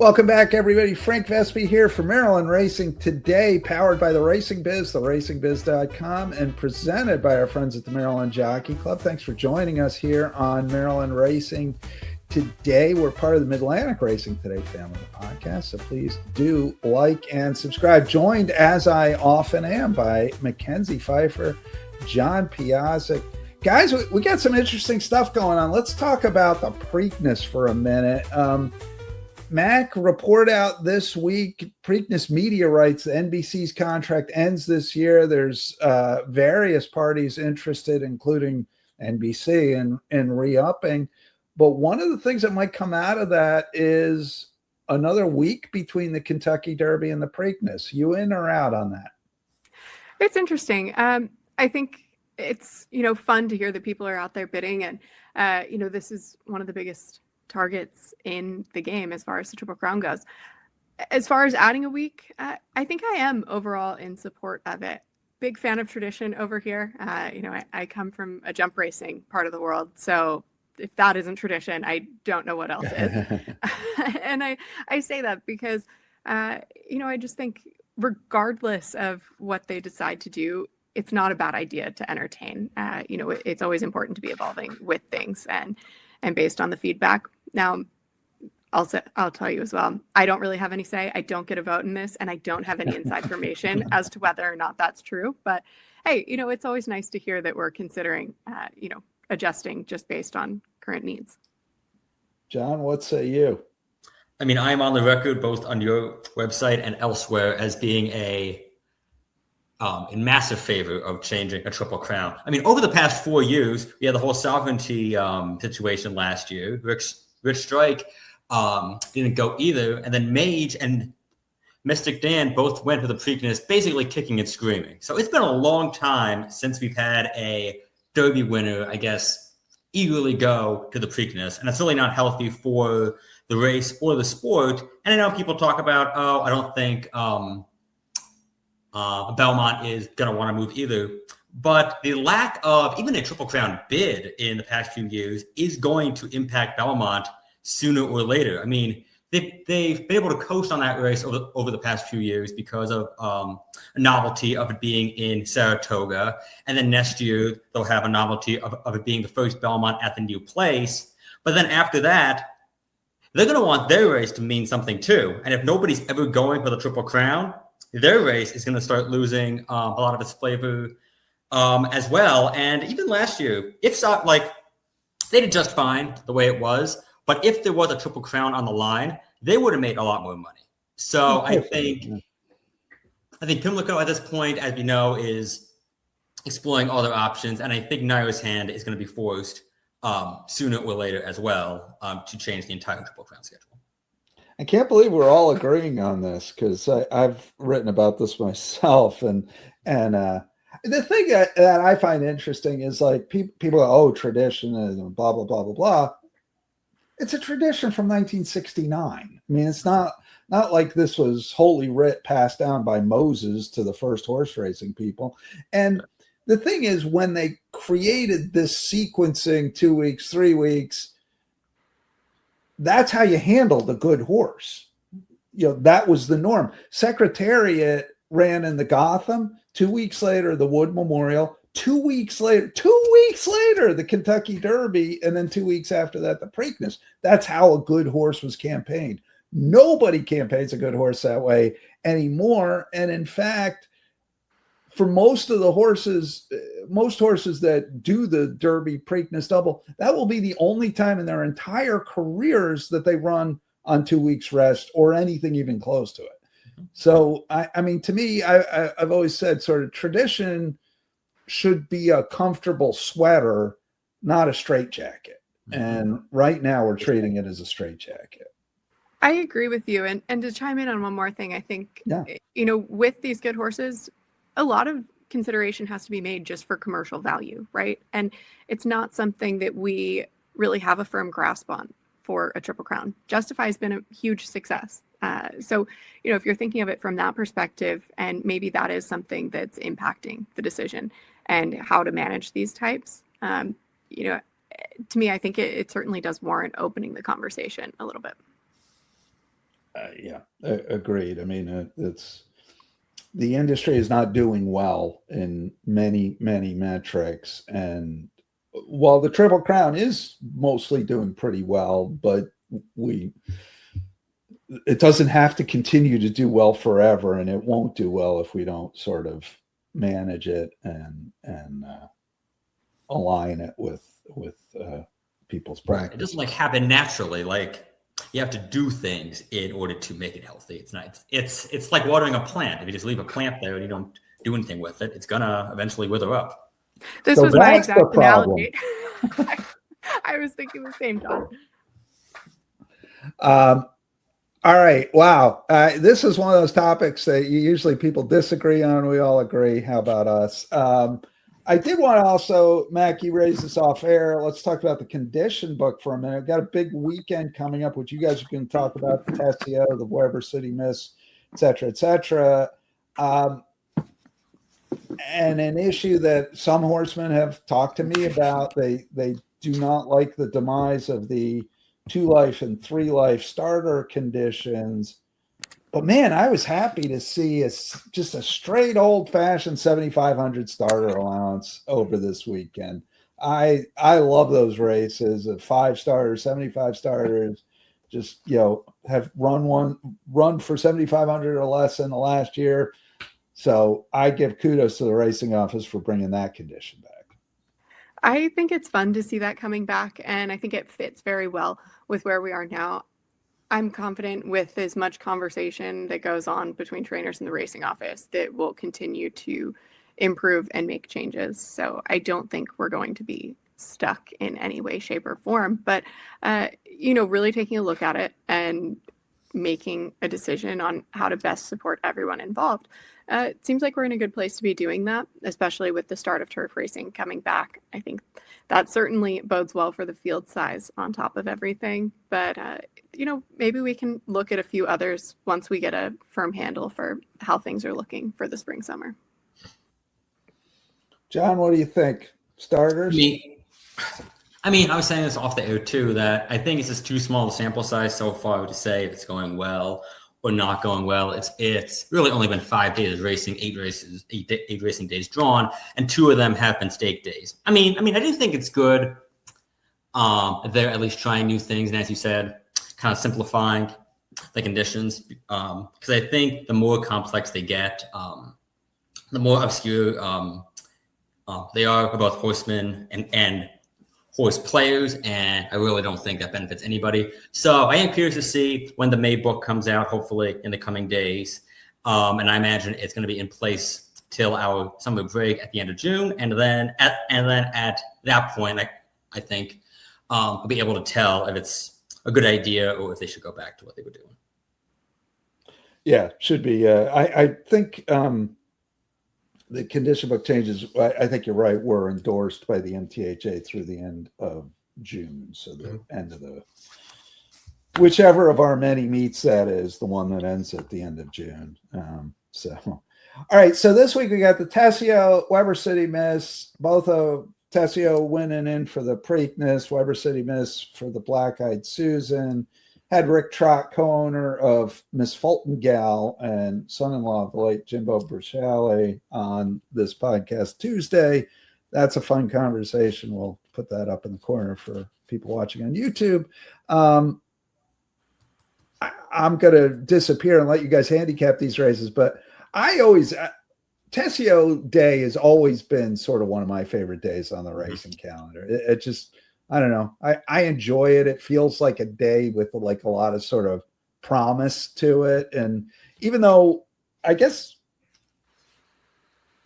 Welcome back, everybody. Frank Vespi here for Maryland Racing Today, powered by the Racing Biz, theracingbiz.com, and presented by our friends at the Maryland Jockey Club. Thanks for joining us here on Maryland Racing Today. We're part of the Mid-Atlantic Racing Today family podcast, so please do like and subscribe. Joined, as I often am, by Mackenzie, Pfeiffer, John Piassek. Guys, we got some interesting stuff going on. Let's talk about the Preakness for a minute. Mack report out this week, Preakness media rights, NBC's contract ends this year. There's various parties interested, including NBC, in re-upping. But one of the things that might come out of that is another week between the Kentucky Derby and the Preakness. You in or out on that? It's interesting. I think it's, fun to hear that people are out there bidding. And, this is one of the biggest targets in the game as far as the Triple Crown goes. As far as adding a week, I think I am overall in support of it. Big fan of tradition over here. I come from a jump racing part of the world. So if that isn't tradition, I don't know what else is. And I say that because, I just think regardless of what they decide to do, it's not a bad idea to entertain. It's always important to be evolving with things and based on the feedback. Now, I'll tell you as well, I don't really have any say. I don't get a vote in this, and I don't have any inside information as to whether or not that's true. But hey, it's always nice to hear that we're considering, adjusting just based on current needs. John, what say you? I mean, I'm on the record both on your website and elsewhere as being in massive favor of changing a Triple Crown. I mean, over the past 4 years, we had the whole sovereignty situation last year. Rich Strike didn't go either. And then Mage and Mystic Dan both went for the Preakness, basically kicking and screaming. So it's been a long time since we've had a Derby winner, I guess, eagerly go to the Preakness. And it's really not healthy for the race or the sport. And I know people talk about, I don't think Belmont is going to want to move either. But the lack of even a Triple Crown bid in the past few years is going to impact Belmont sooner or later. I mean, they've been able to coast on that race over the past few years because of a novelty of it being in Saratoga. And then next year, they'll have a novelty of it being the first Belmont at the new place. But then after that, they're going to want their race to mean something too. And if nobody's ever going for the Triple Crown, their race is going to start losing a lot of its flavor as well. And even last year, they did just fine the way it was. But if there was a Triple Crown on the line, they would have made a lot more money. So I think Pimlico at this point, as we know, is exploring other options. And I think Naira's Hand is going to be forced sooner or later as well to change the entire Triple Crown schedule. I can't believe we're all agreeing on this because I've written about this myself. And the thing that I find interesting is like people go, tradition and blah, blah, blah, blah, blah. It's a tradition from 1969. I mean, it's not like this was Holy Writ passed down by Moses to the first horse racing people. And the thing is, when they created this sequencing 2 weeks, 3 weeks, that's how you handled a good horse. That was the norm. Secretariat ran in the Gotham. 2 weeks later, the Wood Memorial. 2 weeks later, the Kentucky Derby. And then 2 weeks after that, the Preakness. That's how a good horse was campaigned. Nobody campaigns a good horse that way anymore. And in fact, for most horses that do the Derby Preakness double, that will be the only time in their entire careers that they run on 2 weeks rest or anything even close to it. So, I mean, to me, I've always said sort of tradition should be a comfortable sweater, not a straitjacket. And right now we're treating it as a straitjacket. I agree with you. And to chime in on one more thing, I think, with these good horses, a lot of consideration has to be made just for commercial value, right? And it's not something that we really have a firm grasp on for a Triple Crown. Justify has been a huge success. So, if you're thinking of it from that perspective, and maybe that is something that's impacting the decision and how to manage these types, to me, I think it certainly does warrant opening the conversation a little bit. Agreed. I mean, it's the industry is not doing well in many, many metrics. And while the Triple Crown is mostly doing pretty well, but it doesn't have to continue to do well forever, and it won't do well if we don't sort of manage it and align it with people's practice. It doesn't like happen naturally. Like you have to do things in order to make it healthy. It's not. It's like watering a plant. If you just leave a plant there and you don't do anything with it, it's gonna eventually wither up. This was my exact analogy. I was thinking the same, John. All right. Wow. This is one of those topics that usually people disagree on. We all agree. How about us? I did want to also, Mac, you raised this off air. Let's talk about the condition book for a minute. I've got a big weekend coming up, which you guys are going to talk about, the Tesio, the Weber City Miss, et cetera, et cetera. And an issue that some horsemen have talked to me about, they do not like the demise of the 2 life and 3 life starter conditions. But man, I was happy to see just a straight old fashioned 7,500 starter allowance over this weekend. I love those races of 5 starters, 75 starters, just, have run for 7,500 or less in the last year. So I give kudos to the racing office for bringing that condition back. I think it's fun to see that coming back, and I think it fits very well with where we are now. I'm confident with as much conversation that goes on between trainers and the racing office that we'll continue to improve and make changes. So I don't think we're going to be stuck in any way, shape, or form. But, really taking a look at it and making a decision on how to best support everyone involved. It seems like we're in a good place to be doing that, especially with the start of turf racing coming back. I think that certainly bodes well for the field size on top of everything. But, maybe we can look at a few others once we get a firm handle for how things are looking for the spring, summer. John, what do you think? Starters? I mean, I was saying this off the air too, that I think it's just too small a sample size so far to say if it's going well or not going well. It's really only been 5 days of racing, 8 racing days drawn, and 2 of them have been stake days. I mean, I do think it's good. They're at least trying new things, and as you said, kind of simplifying the conditions. Because I think the more complex they get, the more obscure they are for both horsemen and horse players, and I really don't think that benefits anybody. So I am curious to see when the May book comes out, hopefully in the coming days. And I imagine it's going to be in place till our summer break at the end of June, and then at that point, I think we'll be able to tell if it's a good idea or if they should go back to what they were doing. Yeah, should be. I think the condition book changes, I think you're right, were endorsed by the MTHA through the end of June. So the end of whichever of our many meets that is, the one that ends at the end of June. All right. So this week we got the Tesio, Weber City Miss, both of Tesio winning in for the Preakness, Weber City Miss for the Black Eyed Susan. Had Rick Trott, co-owner of Miss Fulton Gal and son-in-law of the late Jimbo Bruchale, on this podcast Tuesday. That's a fun conversation. We'll put that up in the corner for people watching on YouTube. I'm going to disappear and let you guys handicap these races, but Tesio Day has always been sort of one of my favorite days on the racing calendar. It just, I don't know. I enjoy it. It feels like a day with like a lot of sort of promise to it. And even though I guess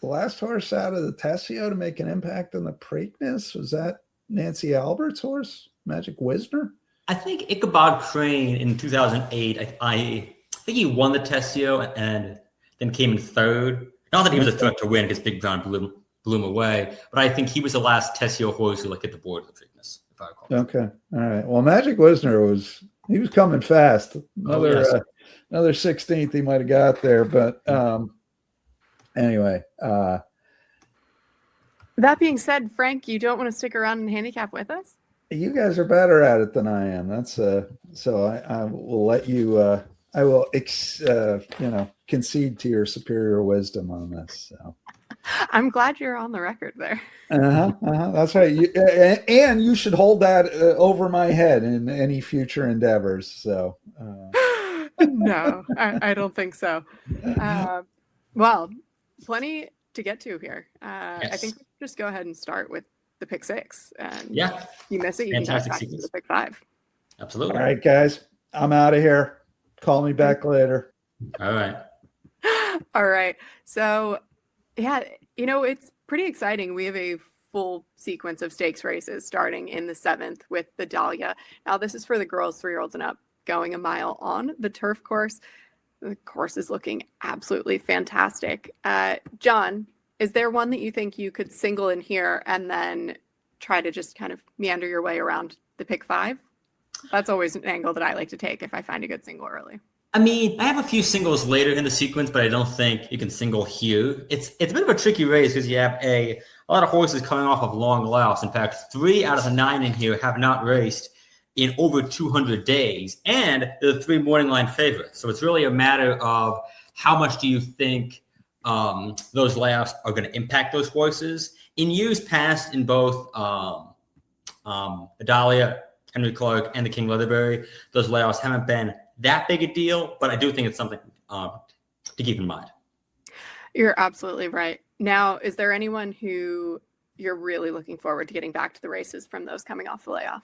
the last horse out of the Tesio to make an impact on the Preakness, was that Nancy Albert's horse, Magic Wisner? I think Ichabod Crane in 2008, I think he won the Tesio and then came in third. Not that he was a threat to win because Big Brown blew him away, but I think he was the last Tesio horse who hit the board of the Preakness, if I recall. Okay. All right. Well, Magic Wisner was coming fast. Another 16th he might have got there, but anyway. That being said, Frank, you don't want to stick around and handicap with us? You guys are better at it than I am. That's so I will let you concede to your superior wisdom on this. So. I'm glad you're on the record there. That's right. And you should hold that over my head in any future endeavors. So, no, I don't think so. Well, plenty to get to here. Yes. I think we just go ahead and start with the pick 6. And you miss it, you Fantastic can go back to sequence. the pick 5. Absolutely. All right, guys, I'm out of here. Call me back later. All right. All right. So, yeah, it's pretty exciting. We have a full sequence of stakes races starting in the 7th with the Dahlia. Now, this is for the girls 3-year-olds and up, going a mile on the turf course. The course is looking absolutely fantastic. John, is there one that you think you could single in here and then try to just kind of meander your way around the pick 5? That's always an angle that I like to take if I find a good single early. I mean, I have a few singles later in the sequence, but I don't think you can single here. It's a bit of a tricky race because you have a lot of horses coming off of long layoffs. In fact, 3 out of the 9 in here have not raced in over 200 days, and they're 3 morning line favorites. So it's really a matter of how much do you think those layoffs are going to impact those horses. In years past, in both Adalia, Henry Clark, and the King Leatherbury, those layoffs haven't been that big a deal, but I do think it's something to keep in mind. You're absolutely right. Now, is there anyone who you're really looking forward to getting back to the races from those coming off the layoff?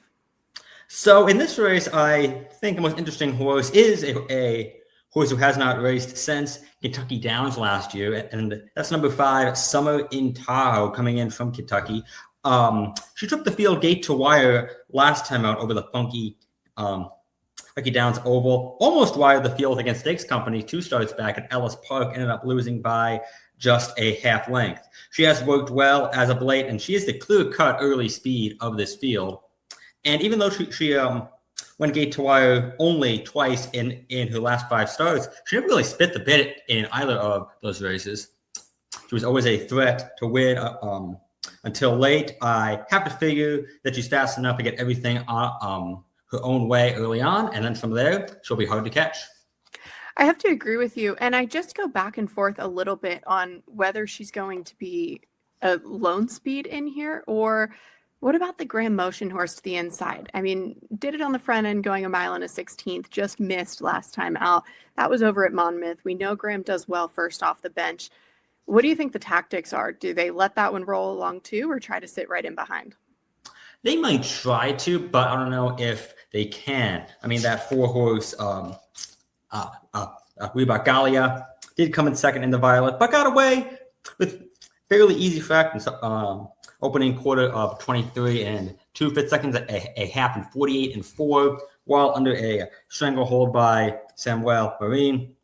So in this race, I think the most interesting horse is a horse who has not raced since Kentucky Downs last year, and that's number 5, Summer in Tahoe, coming in from Kentucky. She took the field gate to wire last time out over the funky Kentucky Downs Oval, almost wired the field against Stakes Company 2 starts back at Ellis Park, ended up losing by just a half length. She has worked well as of late, and she is the clear-cut early speed of this field. And even though she went gate to wire only twice in her last 5 starts, she didn't really spit the bit in either of those races. She was always a threat to win until late. I have to figure that she's fast enough to get everything her own way early on, and then from there, she'll be hard to catch. I have to agree with you, and I just go back and forth a little bit on whether she's going to be a lone speed in here, or what about the Graham Motion horse to the inside? I mean, did it on the front end going a mile and a 16th, just missed last time out. That was over at Monmouth. We know Graham does well first off the bench. What do you think the tactics are? Do they let that one roll along too, or try to sit right in behind? They might try to, but I don't know if they can. I mean, that 4-horse Reebok Gallia did come in second in the Violet, but got away with fairly easy fractions. Opening quarter of 23 and 2/5 seconds, a half and 48 and 4, while under a stranglehold by Samuel Marine.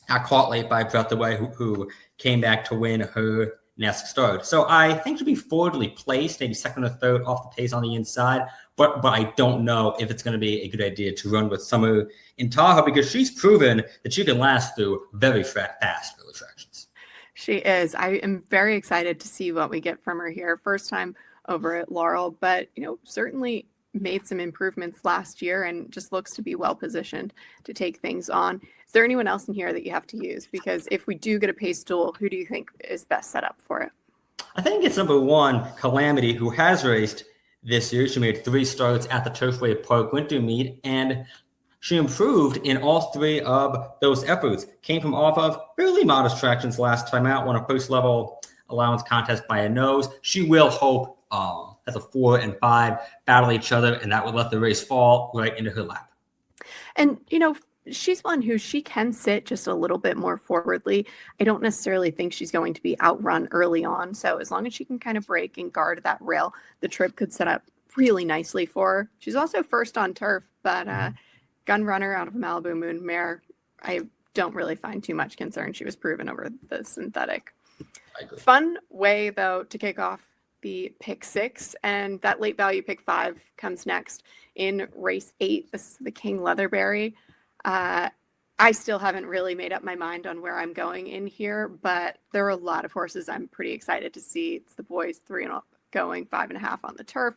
Got caught late by Breathaway, who came back to win her next start. So I think she'll be forwardly placed, maybe second or third off the pace on the inside, but I don't know if it's going to be a good idea to run with Summer in Tahoe, because she's proven that she can last through very fast early fractions. She is. I am very excited to see what we get from her here. First time over at Laurel, but certainly made some improvements last year and just looks to be well positioned to take things on. Is there anyone else in here that you have to use? Because if we do get a pace duel, who do you think is best set up for it? I think it's number 1, Calamity, who has raced this year. She made 3 starts at the Turfway Park Winter Meet, and she improved in all 3 of those efforts. Came from off of fairly modest tractions last time out, won a first-level allowance contest by a nose. She will hope that the 4 and 5 battle each other, and that would let the race fall right into her lap. And, she's one who she can sit just a little bit more forwardly. I don't necessarily think she's going to be outrun early on. So as long as she can kind of break and guard that rail, the trip could set up really nicely for her. She's also first on turf, but gun runner out of Malibu Moon Mare, I don't really find too much concern. She was proven over the synthetic. Fun way, though, to kick off the pick 6, and that late value pick 5 comes next in race 8. This is the King Leatherbury. I still haven't really made up my mind on where I'm going in here, but there are a lot of horses I'm pretty excited to see. It's the boys 3 and up going 5.5 on the turf.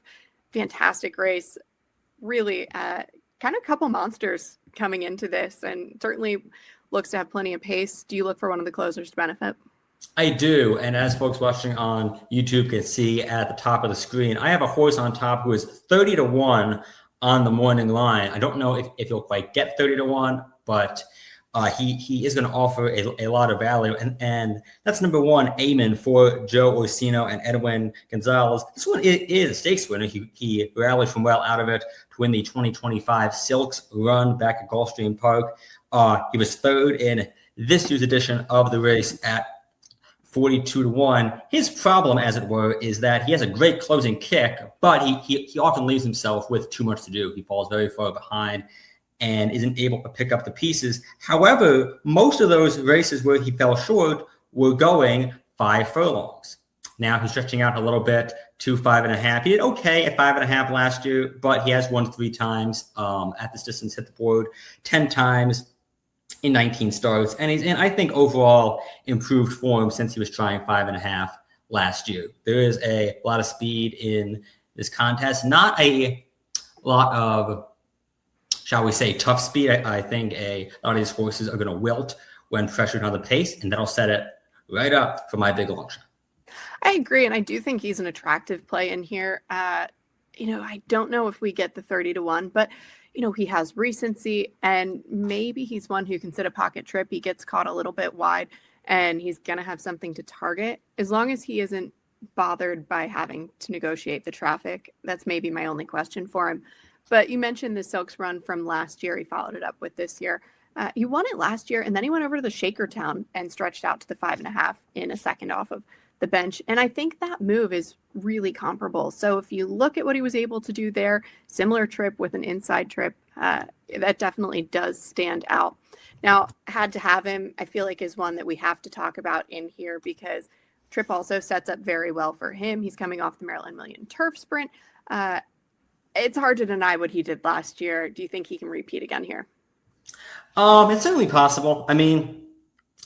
Fantastic race. Really, kind of a couple monsters coming into this, and certainly looks to have plenty of pace. Do you look for one of the closers to benefit? I do. And as folks watching on YouTube can see at the top of the screen, I have a horse on top who is 30-1 on the morning line. I don't know if he'll quite get 30-1, but he is going to offer a lot of value. And that's number one, Amen, for Joe Orsino and Edwin Gonzalez. This one is a stakes winner. He rallied from well out of it to win the 2025 Silks Run back at Gulfstream Park. He was third in this year's edition of the race at 42-1. His problem, as it were, is that he has a great closing kick, but he often leaves himself with too much to do. He falls very far behind and isn't able to pick up the pieces. However, most of those races where he fell short were going 5 furlongs. Now he's stretching out a little bit to 5.5. He did okay at 5.5 last year, but he has won 3 times at this distance, hit the board 10 times in 19 starts. And he's in, I think, overall improved form since he was trying 5.5 last year. There is a lot of speed in this contest, not a lot of, shall we say, tough speed. I think a lot of these horses are going to wilt when pressured on the pace, and that'll set it right up for my big long shot. I agree, and I do think he's an attractive play in here. I don't know if we get the 30-1, but he has recency, and maybe he's one who can sit a pocket trip. He gets caught a little bit wide, and he's going to have something to target. As long as he isn't bothered by having to negotiate the traffic, that's maybe my only question for him. But you mentioned the Silks Run from last year. He followed it up with this year. He won it last year, and then he went over to the Shakertown and stretched out to the 5.5 in a second off of the bench. And I think that move is really comparable. So if you look at what he was able to do there, similar trip with an inside trip, that definitely does stand out. Now, Had to Have Him, I feel like is one that we have to talk about in here because trip also sets up very well for him. He's coming off the Maryland Million Turf Sprint. It's hard to deny what he did last year. Do you think he can repeat again here? It's certainly possible. I mean,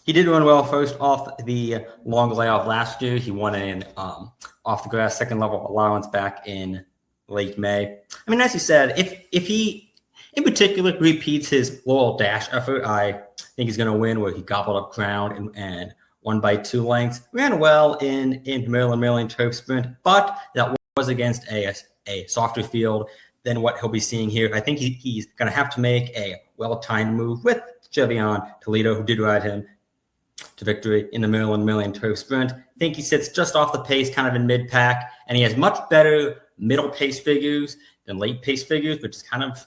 he did run well first off the long layoff last year. He won an off the grass second level allowance back in late May. I mean, as you said, if he in particular repeats his Laurel Dash effort, I think he's going to win where he gobbled up ground and won by 2 lengths. Ran well in Maryland Million Turf Sprint, but that was against a softer field than what he'll be seeing here. I think he's going to have to make a well-timed move with Chevion Toledo, who did ride him to victory in the Maryland Million Turf Sprint. I think he sits just off the pace, kind of in mid-pack, and he has much better middle pace figures than late pace figures, which is kind of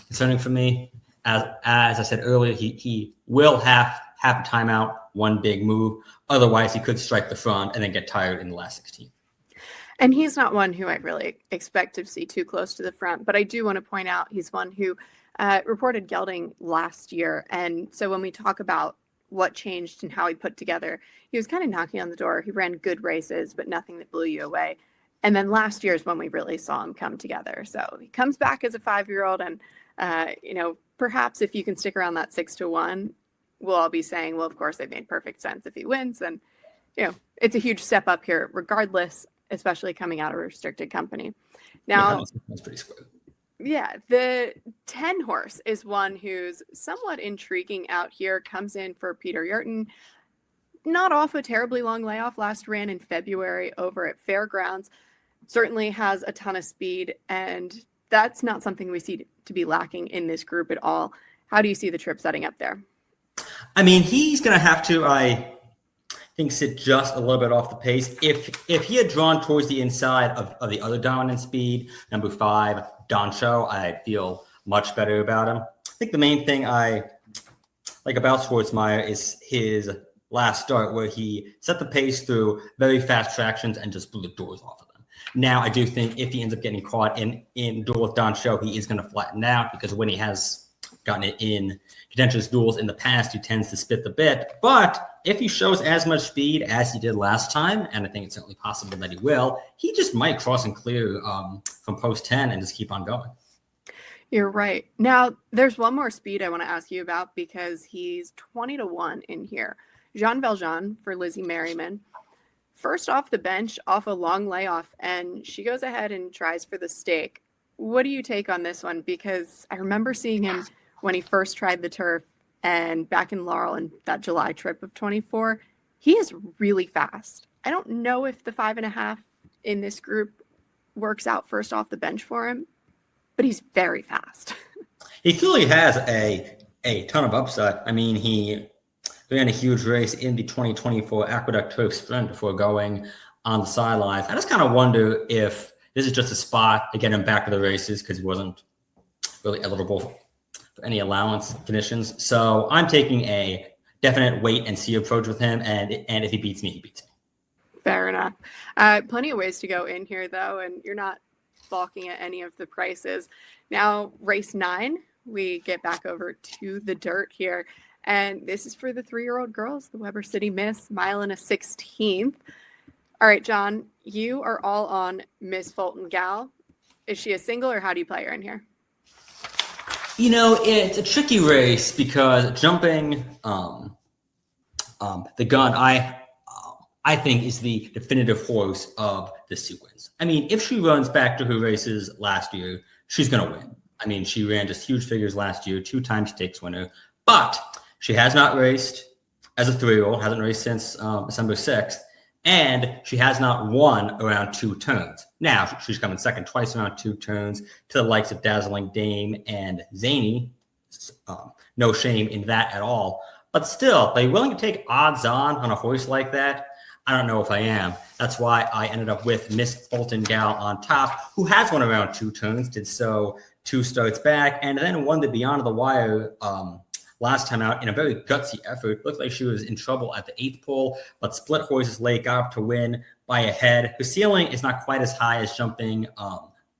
concerning for me. As I said earlier, he will have a timeout, one big move. Otherwise, he could strike the front and then get tired in the last 16. And he's not one who I really expect to see too close to the front, but I do want to point out he's one who reported gelding last year. And so when we talk about what changed and how he put together, he was kind of knocking on the door. He ran good races, but nothing that blew you away. And then last year is when we really saw him come together. So he comes back as a 5-year-old, and perhaps if you can stick around that 6-1, we'll all be saying, well, of course, it made perfect sense if he wins. And it's a huge step up here, regardless, especially coming out of a restricted company. Now, that's pretty square. Yeah, the 10 horse is one who's somewhat intriguing out here. Comes in for Peter Yurton. Not off a terribly long layoff. Last ran in February over at Fairgrounds. Certainly has a ton of speed, and that's not something we see to be lacking in this group at all. How do you see the trip setting up there? I mean, he's going to have to, I think, sit just a little bit off the pace. If he had drawn towards the inside of the other dominant speed, number 5, Don Cho, I feel much better about him. I think the main thing I like about Schwartzmeyer is his last start, where he set the pace through very fast tractions and just blew the doors off of them. Now, I do think if he ends up getting caught in duel with Don Cho, he is going to flatten out, because when he has gotten it in contentious duels in the past, he tends to spit the bit. But if he shows as much speed as he did last time, and I think it's certainly possible that he will, he just might cross and clear from post 10 and just keep on going. You're right. Now, there's one more speed I want to ask you about, because he's 20-1 in here. Jean Valjean for Lizzie Merriman. First off the bench, off a long layoff, and she goes ahead and tries for the stake. what do you take on this one? Because I remember seeing him when he first tried the turf and back in Laurel in that July trip of 24. He is really fast. I don't know if the 5.5 in this group works out first off the bench for him, but he's very fast. He clearly has a ton of upside. I mean, he ran a huge race in the 2024 Aqueduct Turf Sprint before going on the sidelines. I just kind of wonder if this is just a spot to get him back to the races because he wasn't really eligible for any allowance conditions. So I'm taking a definite wait and see approach with him, and if he beats me, he beats me. Fair enough. Plenty of ways to go in here, though, and you're not balking at any of the prices. Now, race 9, we get back over to the dirt here, and this is for the 3-year-old girls, the Weber City Miss, 1.16 miles. All right, John, you are all on Miss Fulton Gal. Is she a single, or how do you play her in here? You know, it's a tricky race because jumping the gun, I think, is the definitive horse of the sequence. I mean, if she runs back to her races last year, she's going to win. I mean, she ran just huge figures last year, 2-time stakes winner, but she has not raced as a 3-year-old, hasn't raced since December 6th, and she has not won around 2 turns. Now, she's coming second twice around 2 turns to the likes of Dazzling Dame and Zany. No shame in that at all. But still, are you willing to take odds on a horse like that? I don't know if I am. That's why I ended up with Miss Fulton Gal on top, who has won around 2 turns, did so 2 starts back, and then won the Beyond the Wire last time out in a very gutsy effort. Looked like she was in trouble at the 8th pole, but split horses leg up to win by a head. Her ceiling is not quite as high as jumping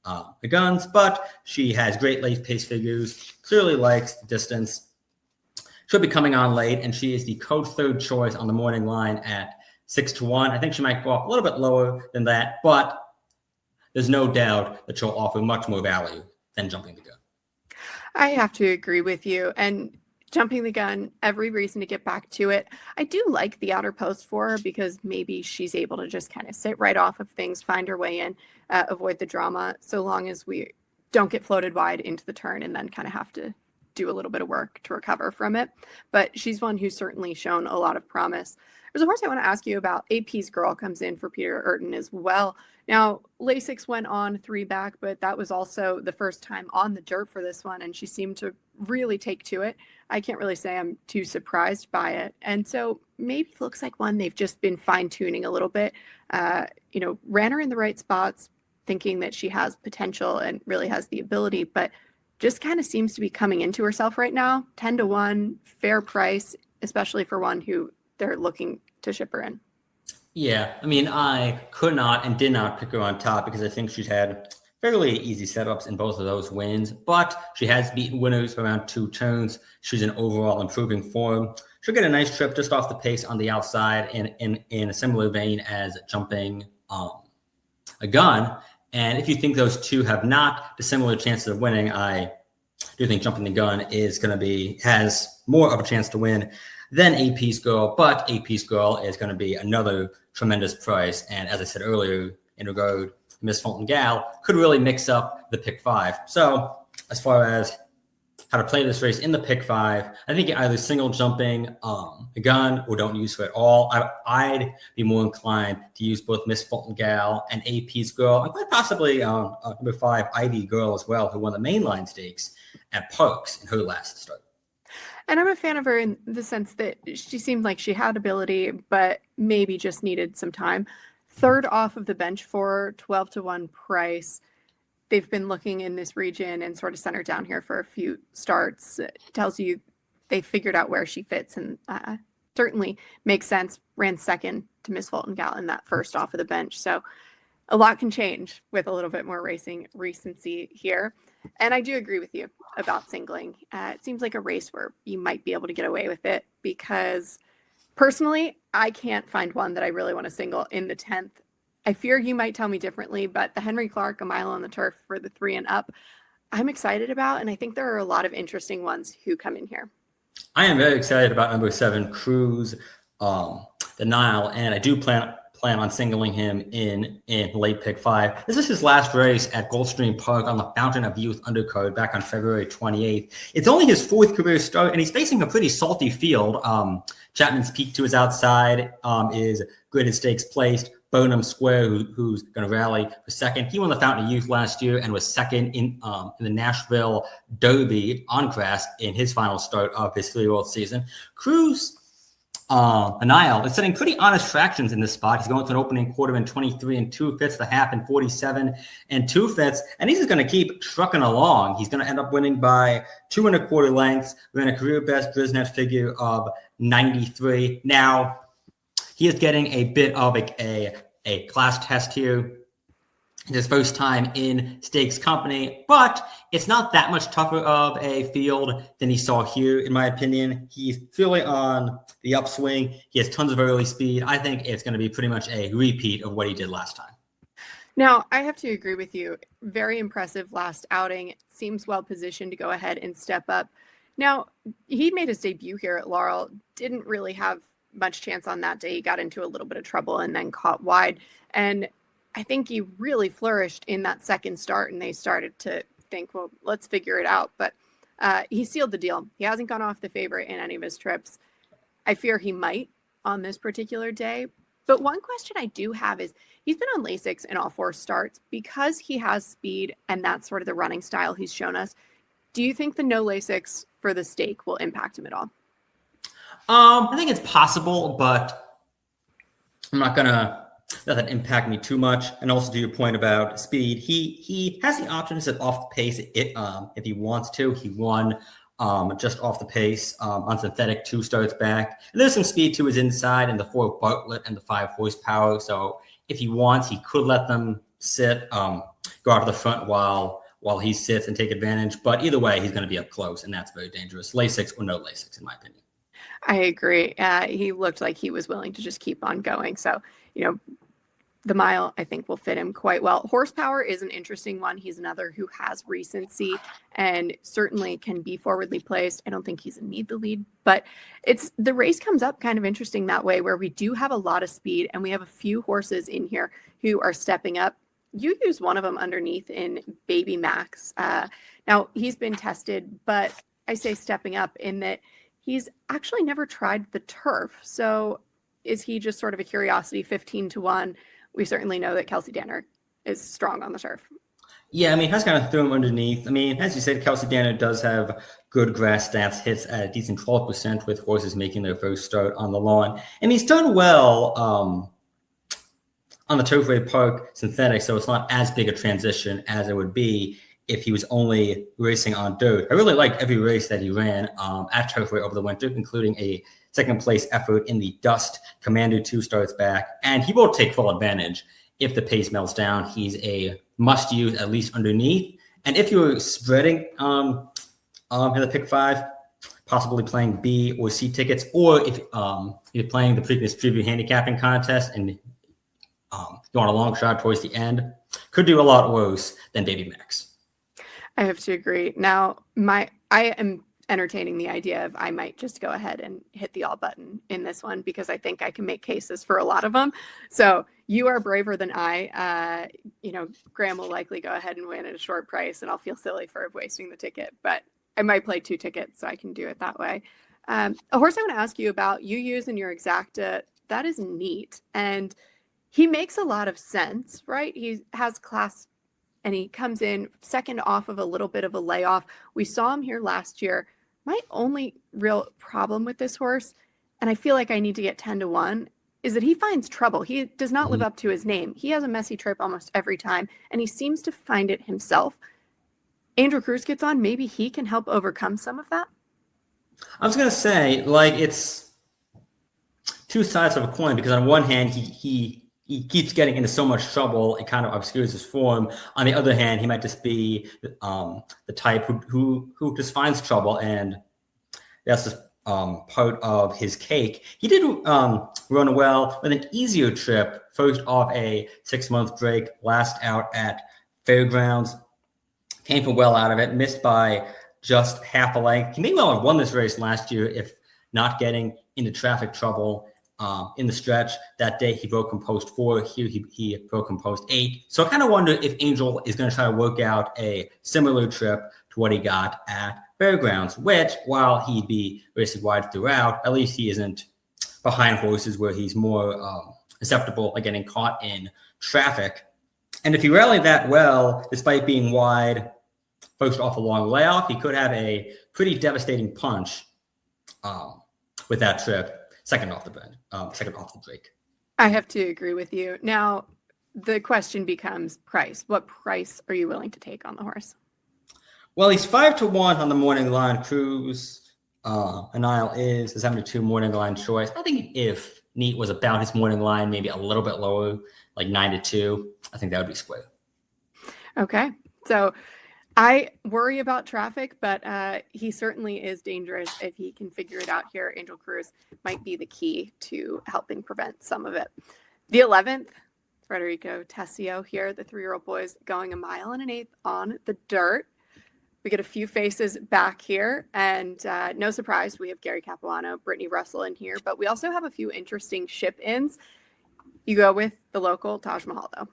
the guns, but she has great late pace figures, clearly likes distance. She'll be coming on late, and she is the code 3rd choice on the morning line at 6-1. I think she might go up a little bit lower than that, but there's no doubt that she'll offer much more value than jumping the gun. I have to agree with you. And jumping the gun, every reason to get back to it. I do like the outer post for her because maybe she's able to just kind of sit right off of things, find her way in, avoid the drama, so long as we don't get floated wide into the turn and then kind of have to do a little bit of work to recover from it. But she's one who's certainly shown a lot of promise. There's a horse I want to ask you about. AP's Girl comes in for Peter Urton as well. Now, Lasix went on 3 back, but that was also the first time on the dirt for this one, and she seemed to really take to it. I can't really say I'm too surprised by it. And so maybe it looks like one they've just been fine-tuning a little bit. Ran her in the right spots, thinking that she has potential and really has the ability, but just kind of seems to be coming into herself right now. 10-1, fair price, especially for one who they're looking to ship her in. Yeah, I mean, I could not and did not pick her on top because I think she's had fairly easy setups in both of those wins, but she has beaten winners around 2 turns. She's in overall improving form. She'll get a nice trip just off the pace on the outside in a similar vein as jumping a gun. And if you think those two have not dissimilar chances of winning, I do think jumping the gun has more of a chance to win than AP's Girl, but AP's Girl is going to be another tremendous price. And as I said earlier, in regard to Miss Fulton Gal, could really mix up the pick 5. So as far as how to play this race in the pick 5, I think you either single jumping a gun or don't use her at all. I'd be more inclined to use both Miss Fulton Gal and AP's Girl, and quite possibly number 5, Ivy Girl as well, who won the mainline stakes at Parks in her last start. And I'm a fan of her in the sense that she seemed like she had ability, but maybe just needed some time. 3rd off of the bench for her, 12-1 price. They've been looking in this region and sort of centered down here for a few starts. It tells you they figured out where she fits, and certainly makes sense. Ran 2nd to Miss Fulton Gal in that 1st off of the bench. So a lot can change with a little bit more racing recency here. And I do agree with you about singling. It seems like a race where you might be able to get away with it because personally, I can't find one that I really want to single in the 10th. I fear you might tell me differently, but the Henry Clark, a mile on the turf for the 3 and up, I'm excited about, and I think there are a lot of interesting ones who come in here. I am very excited about number 7, Cruise the Nile, and I do plan plan on singling him in late pick 5. This is his last race at Gulfstream Park on the Fountain of Youth undercard back on February 28th. It's only his 4th career start, and he's facing a pretty salty field. Chapman's Peak to his outside is graded stakes placed. Bonham Square, who's going to rally for second. He won the Fountain of Youth last year and was second in the Nashville Derby on grass in his final start of his 3-year-old season. Cruz Anile is setting pretty honest fractions in this spot. He's going to an opening quarter in 23 2/5, the half in 47 2/5, and he's going to keep trucking along. He's going to end up winning by 2 1/4 lengths. Ran a career best Brisnet figure of 93. Now, he is getting a bit of a class test here. It's his first time in stakes company, but it's not that much tougher of a field than he saw here, in my opinion. He's really on the upswing. He has tons of early speed. I think it's going to be pretty much a repeat of what he did last time. Now, I have to agree with you. Very impressive last outing. Seems well positioned to go ahead and step up. Now, he made his debut here at Laurel. Didn't really have much chance on that day. He got into a little bit of trouble and then caught wide. And I think he really flourished in that second start, and they started to think, well, let's figure it out. But he sealed the deal. He hasn't gone off the favorite in any of his trips. I fear he might on this particular day. But one question I do have is, he's been on Lasix in all 4 starts because he has speed, and that's sort of the running style he's shown us. Do you think the no Lasix for the stake will impact him at all? I think it's possible, but I'm not going to let that impact me too much. And also to your point about speed, he has the option to sit off the pace if he wants to. He won just off the pace on synthetic 2 starts back. And there's some speed to his inside and the 4 Bartlett and the 5 horsepower. So if he wants, he could let them sit, go out to the front while he sits and take advantage. But either way, he's going to be up close, and that's very dangerous. Lasix or no Lasix, in my opinion. I agree. He looked like he was willing to just keep on going. So, the mile, I think, will fit him quite well. Horsepower is an interesting one. He's another who has recency and certainly can be forwardly placed. I don't think he's a need the lead, but the race comes up kind of interesting that way, where we do have a lot of speed and we have a few horses in here who are stepping up. You use one of them underneath in Baby Max. Now, he's been tested, but I say stepping up in that he's actually never tried the turf. So is he just sort of a curiosity, 15 1? We certainly know that Kelsey Danner is strong on the turf. Yeah, I mean, has kind of thrown him underneath. I mean, as you said, Kelsey Danner does have good grass stats, hits at a decent 12% with horses making their first start on the lawn. And he's done well on the Turfway Park synthetic, so it's not as big a transition as it would be if he was only racing on dirt. I really liked every race that he ran at Turfway over the winter, including a second place effort in the Dust Commander 2 starts back. And he will take full advantage if the pace melts down. He's a must use, at least underneath. And if you're spreading in the pick 5, possibly playing B or C tickets, or if you're playing the Preakness Preview Handicapping contest and you want a long shot towards the end, could do a lot worse than Baby Max. I have to agree. Now, I am entertaining the idea of I might just go ahead and hit the all button in this one, because I think I can make cases for a lot of them. So you are braver than I. Graham will likely go ahead and win at a short price, and I'll feel silly for wasting the ticket, but I might play 2 tickets so I can do it that way. A horse I want to ask you about, you use in your exacta, that is Neat. And he makes a lot of sense, right? He has class, and he comes in second off of a little bit of a layoff. We saw him here last year. My only real problem with this horse, and I feel like I need to get 10 1, is that he finds trouble. He does not live up to his name. He has a messy trip almost every time, and he seems to find it himself. Andrew Cruz gets on. Maybe he can help overcome some of that. I was going to say, it's 2 sides of a coin, because on one hand, he keeps getting into so much trouble, it kind of obscures his form. On the other hand, he might just be the type who just finds trouble, and that's just part of his cake. He did run well with an easier trip, first off a 6-month break, last out at Fairgrounds. Came from well out of it, missed by just half a length. He may well have won this race last year if not getting into traffic trouble in the stretch. That day he broke compost 4. Here he broke compost 8. So I kind of wonder if Angel is going to try to work out a similar trip to what he got at Fairgrounds, which, while he'd be racing wide throughout, at least he isn't behind horses where he's more susceptible to getting caught in traffic. And if he rallied that well, despite being wide, first off a long layoff, he could have a pretty devastating punch with that trip, second off the break. I have to agree with you. Now, the question becomes price. What price are you willing to take on the horse? Well, he's 5-1 on the morning line. Cruz Anile is a 7-2 morning line choice. I think if Neat was about his morning line, maybe a little bit lower, like 9-2, I think that would be square. Okay. So I worry about traffic, but he certainly is dangerous if he can figure it out here. Angel Cruz might be the key to helping prevent some of it. The 11th, Federico Tesio here, the 3-year-old boys going 1 1/8 on the dirt. We get a few faces back here, and no surprise, we have Gary Capuano, Brittany Russell in here, but we also have a few interesting ship-ins. You go with the local Taj Mahal, though.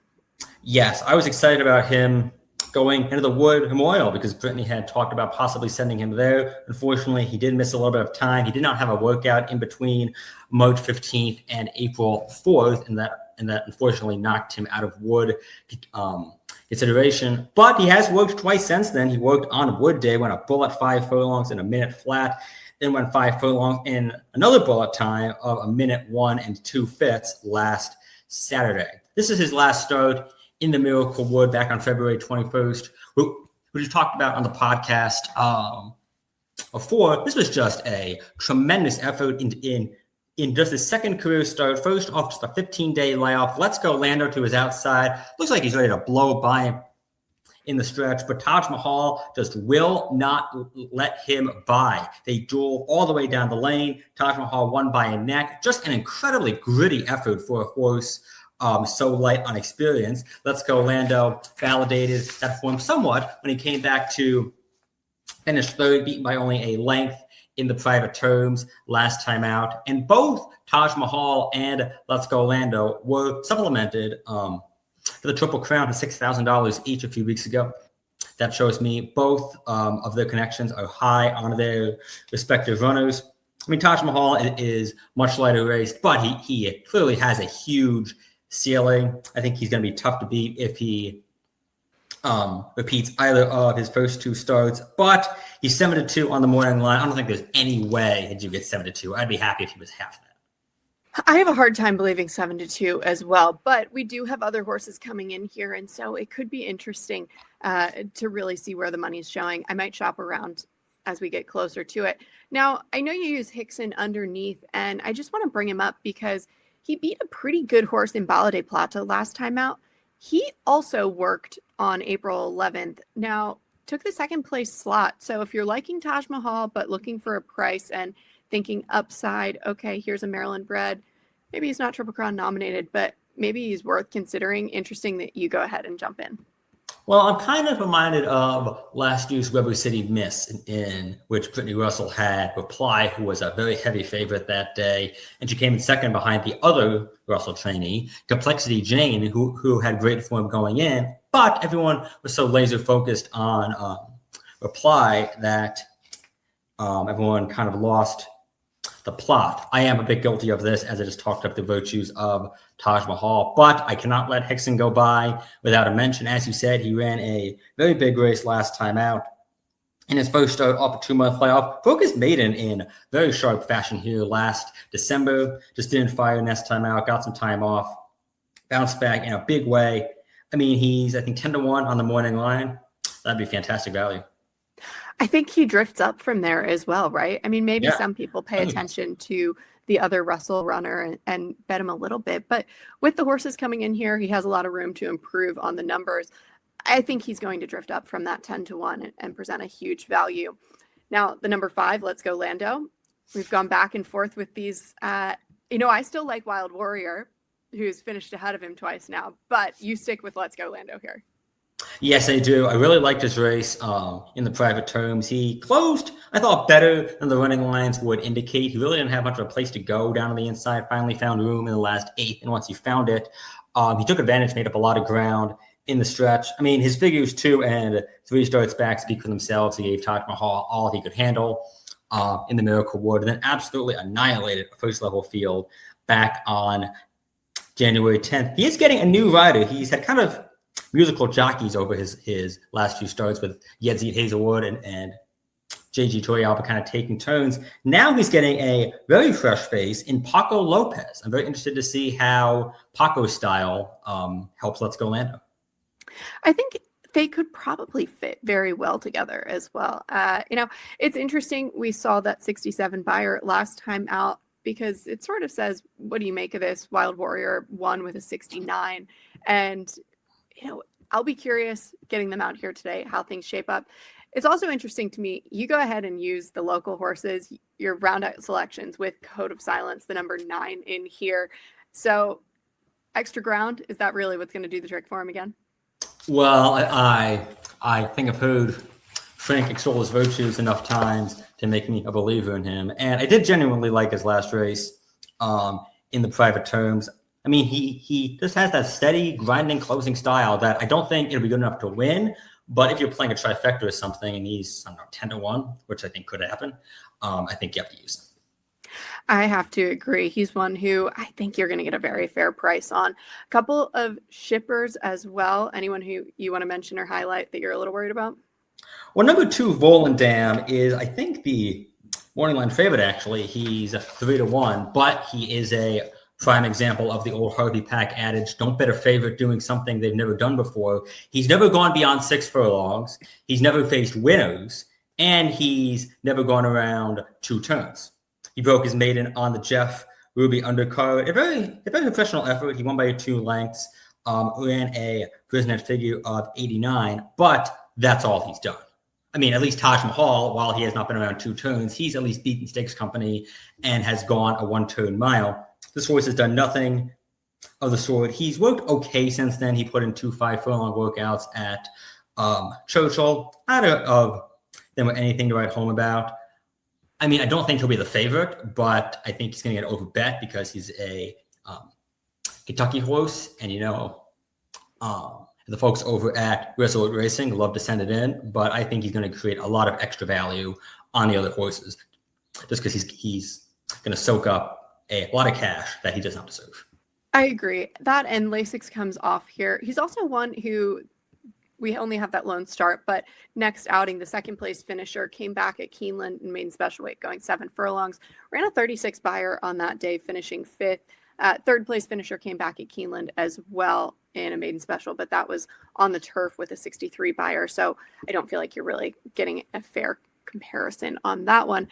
Yes, I was excited about him going into the Wood Memorial because Brittany had talked about possibly sending him there. Unfortunately, he did miss a little bit of time. He did not have a workout in between March 15th and April 4th, and that unfortunately knocked him out of Wood consideration. But he has worked twice since then. He worked on Wood Day, went a bull at 5 furlongs in a minute flat, then went 5 furlongs in another bullet time of 1:01 2/5 last Saturday. This is his last start in the Miracle Wood back on February 21st, which we talked about on the podcast before. This was just a tremendous effort in just his second career start. First off, just a 15-day layoff. Let's Go Lando to his outside. Looks like he's ready to blow by him in the stretch, but Taj Mahal just will not let him by. They duel all the way down the lane. Taj Mahal won by a neck. Just an incredibly gritty effort for a horse so light on experience. Let's Go Lando validated that form somewhat when he came back to finish third, beaten by only a length in the private terms last time out. And both Taj Mahal and Let's Go Lando were supplemented for the Triple Crown to $6,000 each a few weeks ago. That shows me both of their connections are high on their respective runners. I mean, Taj Mahal is much lighter raced, but he clearly has a huge ceiling. I think he's going to be tough to beat if he repeats either of his first 2 starts. But he's 7-2 on the morning line. I don't think there's any way that you get 7-2. I'd be happy if he was half that. I have a hard time believing 7-2 as well, but we do have other horses coming in here, and so it could be interesting to really see where the money's showing. I might shop around as we get closer to it. Now, I know you use Hickson underneath, and I just want to bring him up because he beat a pretty good horse in Bala de Plata last time out. He also worked on April 11th. Now, took the 2nd place slot. So if you're liking Taj Mahal but looking for a price and thinking upside, okay, here's a Maryland bred. Maybe he's not Triple Crown nominated, but maybe he's worth considering. Interesting that you go ahead and jump in. Well, I'm kind of reminded of last year's Weber City Miss, in which Brittany Russell had Reply, who was a very heavy favorite that day, and she came in second behind the other Russell trainee, Complexity Jane, who had great form going in, but everyone was so laser focused on Reply that everyone kind of lost the plot. I am a bit guilty of this, as I just talked up the virtues of Taj Mahal, but I cannot let Hickson go by without a mention. As you said, he ran a very big race last time out. In his first start off a 2-month playoff, broke his maiden in very sharp fashion here last December. Just didn't fire next time out, got some time off, bounced back in a big way. I mean, he's, I think, 10-1 on the morning line. That'd be fantastic value. I think he drifts up from there as well, right? I mean, maybe some people pay attention to the other Russell runner and bet him a little bit. But with the horses coming in here, he has a lot of room to improve on the numbers. I think he's going to drift up from that 10-1 and present a huge value. Now, the number 5, Let's Go Lando. We've gone back and forth with these. I still like Wild Warrior, who's finished ahead of him twice now, but you stick with Let's Go Lando here. Yes, I do. I really liked his race in the private terms. He closed, I thought, better than the running lines would indicate. He really didn't have much of a place to go down on the inside. Finally found room in the last 8th, and once he found it, he took advantage, made up a lot of ground in the stretch. I mean, his figures 2 and 3 starts back speak for themselves. He gave Taj Mahal all he could handle in the Miracle Wood, and then absolutely annihilated a first-level field back on January 10th. He is getting a new rider. He's had kind of musical jockeys over his last few starts with Yedzid Hazelwood and JG Torrealba kind of taking turns. Now he's getting a very fresh face in Paco Lopez. I'm very interested to see how Paco's style helps Let's Go Lando. I think they could probably fit very well together as well. It's interesting. We saw that 67 buyer last time out because it sort of says, what do you make of this? Wild Warrior won with a 69. And, I'll be curious getting them out here today, how things shape up. It's also interesting to me, you go ahead and use the local horses, your round out selections with Code of Silence, the number 9 in here. So extra ground, is that really what's going to do the trick for him again? Well, I think I've heard Frank extol his virtues enough times to make me a believer in him. And I did genuinely like his last race in the private terms. I mean, he just has that steady, grinding, closing style that I don't think it'll be good enough to win. But if you're playing a trifecta or something and he's, 10-1, which I think could happen, I think you have to use him. I have to agree. He's one who I think you're going to get a very fair price on. A couple of shippers as well. Anyone who you want to mention or highlight that you're a little worried about? Well, number 2, Volendam, is, I think, the morning line favorite, actually. He's 3-1, but he is a prime example of the old Harvey Pack adage, don't bet a favorite doing something they've never done before. He's never gone beyond 6 furlongs. He's never faced winners, and he's never gone around 2 turns. He broke his maiden on the Jeff Ruby undercard. A very professional effort. He won by 2 lengths, ran a Brisnet figure of 89, but that's all he's done. I mean, at least Taj Mahal, while he has not been around 2 turns, he's at least beaten Stakes Company and has gone a 1-turn mile. This horse has done nothing of the sort. He's worked okay since then. He put in 2 5-furlong workouts at Churchill. Not of them with anything to write home about. I mean, I don't think he'll be the favorite, but I think he's going to get overbet because he's a Kentucky horse. And, the folks over at Resolute Racing love to send it in, but I think he's going to create a lot of extra value on the other horses just because he's going to soak up a lot of cash that he does not deserve. I agree. That and Lasix comes off here. He's also one who we only have that lone start, but next outing, the second place finisher came back at Keeneland in maiden special weight, going 7 furlongs, ran a 36 buyer on that day, finishing 5th. Third place finisher came back at Keeneland as well in a maiden special, but that was on the turf with a 63 buyer. So I don't feel like you're really getting a fair comparison on that one.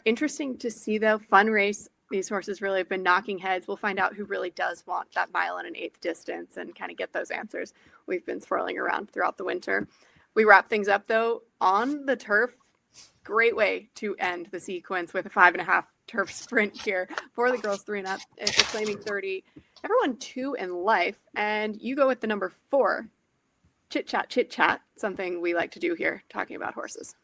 Interesting to see though, fun race. These horses really have been knocking heads. We'll find out who really does want that 1 1/8 distance and kind of get those answers we've been swirling around throughout the winter. We wrap things up though on the turf. Great way to end the sequence with a 5.5 turf sprint here for the girls 3 and up. It's a claiming 30. Everyone 2 in life, and you go with the number 4. Chit chat, something we like to do here, talking about horses.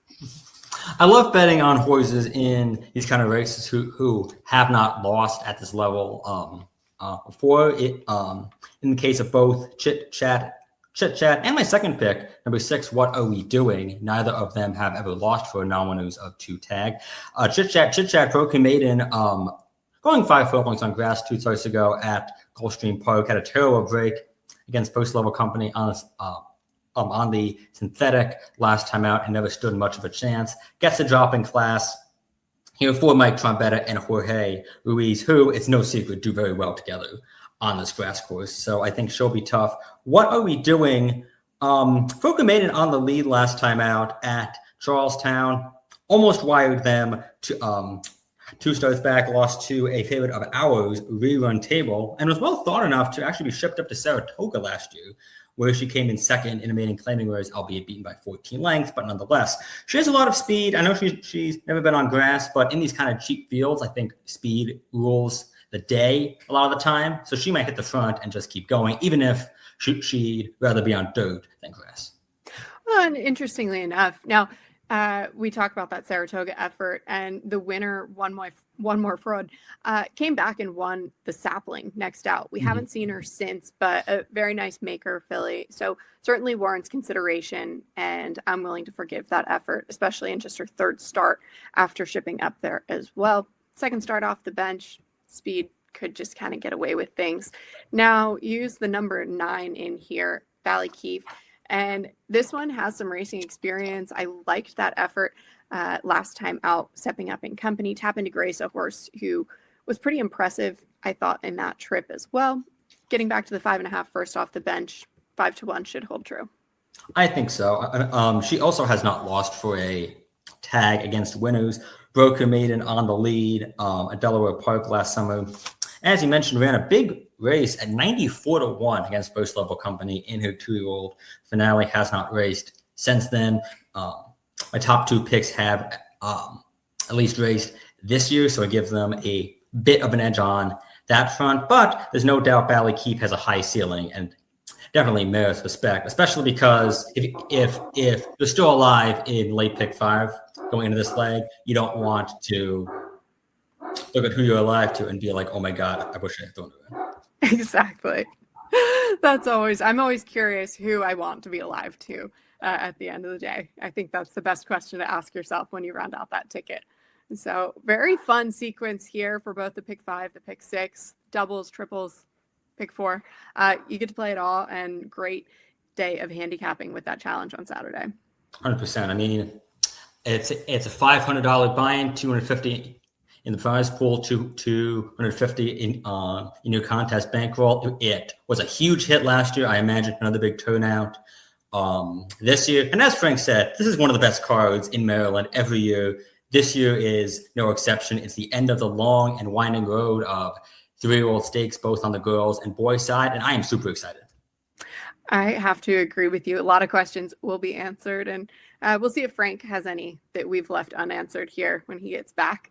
I love betting on horses in these kind of races who have not lost at this level before. In the case of both Chit Chat, and my second pick, number 6, What Are We Doing? Neither of them have ever lost for non-winners of 2 tag. Chit Chat broke and maiden, going 5 furlongs on grass 2 starts ago at Gulfstream Park. Had a terrible break against first level company on the synthetic last time out and never stood much of a chance. Gets a drop in class here for Mike Trombetta and Jorge Ruiz, who, it's no secret, do very well together on this grass course. So I think she'll be tough. What Are We Doing? Froka Maiden on the lead last time out at Charlestown. Almost wired them to 2 starts back, lost to a favorite of ours, Rerun Table, and was well thought enough to actually be shipped up to Saratoga last year, where she came in second in a maiden claiming race, albeit beaten by 14 lengths, but nonetheless, she has a lot of speed. I know she's never been on grass, but in these kind of cheap fields, I think speed rules the day a lot of the time. So she might hit the front and just keep going, even if she'd rather be on dirt than grass. Well, and interestingly enough, now we talk about that Saratoga effort, and the winner, one more fraud, came back and won the Sapling next out. We haven't seen her since, but a very nice maker filly. So certainly warrants consideration, and I'm willing to forgive that effort, especially in just her third start after shipping up there as well. Second start off the bench, speed could just kind of get away with things. Now use the number 9 in here, Ballykeefe. And this one has some racing experience. I liked that effort last time out, stepping up in company. Tap into Grace, a horse who was pretty impressive, I thought, in that trip as well. Getting back to the 5.5 first off the bench, 5-1 should hold true. I think so. She also has not lost for a tag against winners. Broke her maiden on the lead at Delaware Park last summer. As you mentioned, ran a big race at 94-1 against First Level Company in her 2-year-old. Finale has not raced since then. My top 2 picks have at least raced this year, so I give them a bit of an edge on that front. But there's no doubt Ballykeefe has a high ceiling and definitely merits respect, especially because if they're still alive in late pick 5 going into this leg, you don't want to look at who you're alive to and be like, oh my God, I wish I had thrown it. Exactly. I'm always curious who I want to be alive to at the end of the day. I think that's the best question to ask yourself when you round out that ticket. So very fun sequence here for both the pick 5, the pick 6, doubles, triples, pick 4. You get to play it all, and great day of handicapping with that challenge on Saturday. 100%. I mean, it's a $500 buy-in, $250 in the prize pool, $250 in your contest bankroll. It was a huge hit last year. I imagine another big turnout this year. And as Frank said, this is one of the best cards in Maryland every year. This year is no exception. It's the end of the long and winding road of 3-year-old stakes, both on the girls and boys side, and I am super excited. I have to agree with you. A lot of questions will be answered, and we'll see if Frank has any that we've left unanswered here when he gets back.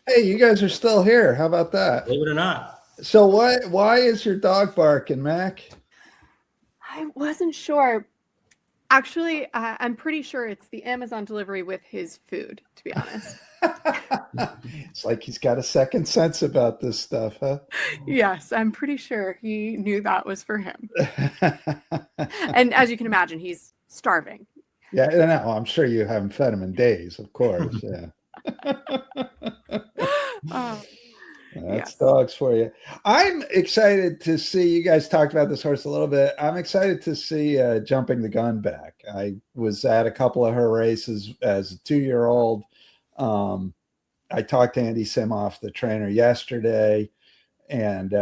Hey, you guys are still here. How about that? Believe it or not. So why is your dog barking, Mac? I wasn't sure. Actually, I'm pretty sure it's the Amazon delivery with his food, to be honest. It's like he's got a second sense about this stuff, huh? Yes, I'm pretty sure he knew that was for him. And as you can imagine, he's starving. Yeah, no, I'm sure you haven't fed him in days, of course. Yeah. That's dogs for you. I'm excited to see, you guys talked about this horse a little bit. I'm excited to see Jumping the Gun back. I was at a couple of her races as a 2-year-old. I talked to Andy Simoff, the trainer, yesterday, and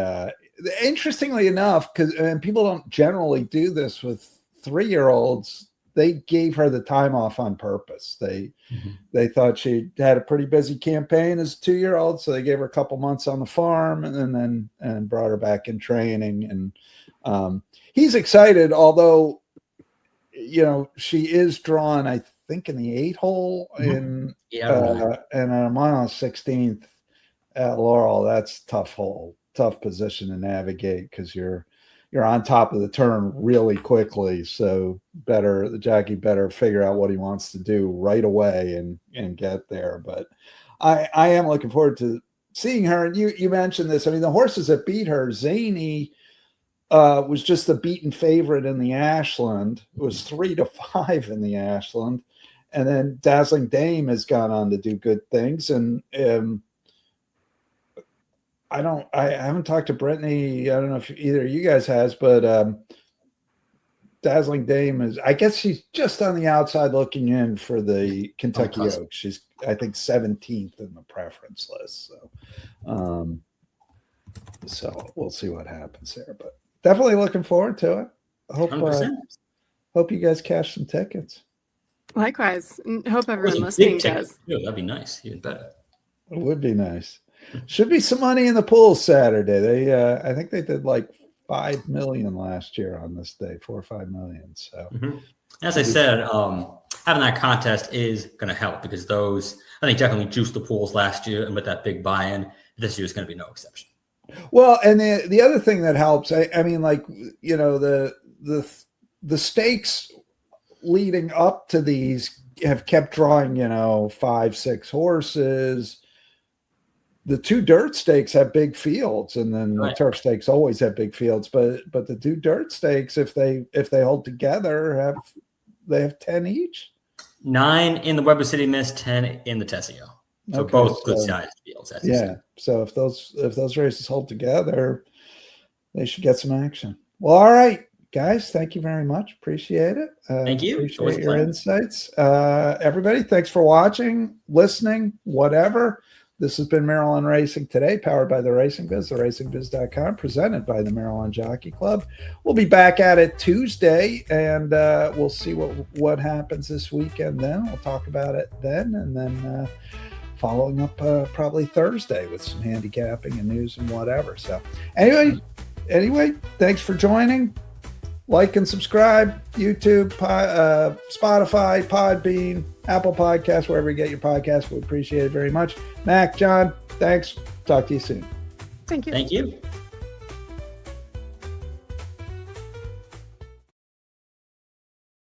interestingly enough, and people don't generally do this with 3-year-olds, they gave her the time off on purpose. They thought she had a pretty busy campaign as a 2-year-old, so they gave her a couple months on the farm and brought her back in training. And he's excited, although she is drawn, I think, in the 8 hole and I'm on 16th at Laurel. That's tough position to navigate because you're on top of the turn really quickly. So the jockey better figure out what he wants to do right away and get there. But I am looking forward to seeing her. And you mentioned this. I mean, the horses that beat her, Zany was just the beaten favorite in the Ashland. It was 3-5 in the Ashland. And then Dazzling Dame has gone on to do good things. And I haven't talked to Brittany. I don't know if either of you guys has, but Dazzling Dame is, I guess she's just on the outside looking in for the Kentucky Oaks. She's, I think, 17th in the preference list. So we'll see what happens there, but definitely looking forward to it. I hope you guys cash some tickets. Likewise. Hope everyone listening does. Yeah, that'd be nice. Even better. It would be nice. Should be some money in the pool Saturday. They, I think they did like 5 million last year on this day, 4 or 5 million. So, as I said, having that contest is going to help because those, I think, definitely juiced the pools last year, and with that big buy-in, this year is going to be no exception. Well, and the other thing that helps, I mean, like, you know, the stakes leading up to these have kept drawing, you know, 5, 6 horses. The 2 dirt stakes have big fields, and then the turf stakes always have big fields. But the 2 dirt stakes, if they hold together, they have 10 each. 9 in the Weber City Miss, 10 in the Tesio. So both good sized fields. Yeah. So if those races hold together, they should get some action. Well, all right, guys. Thank you very much. Appreciate it. Thank you. Appreciate your insights. Everybody, thanks for watching, listening, whatever. This has been Maryland Racing Today, powered by the Racing Biz, theracingbiz.com, presented by the Maryland Jockey Club. We'll be back at it Tuesday, and we'll see what happens this weekend then. We'll talk about it then, and then following up probably Thursday with some handicapping and news and whatever. So anyway, thanks for joining. Like and subscribe, YouTube, Spotify, Podbean, Apple Podcasts, wherever you get your podcasts. We appreciate it very much. Mac, John, thanks. Talk to you soon. Thank you. Thank you.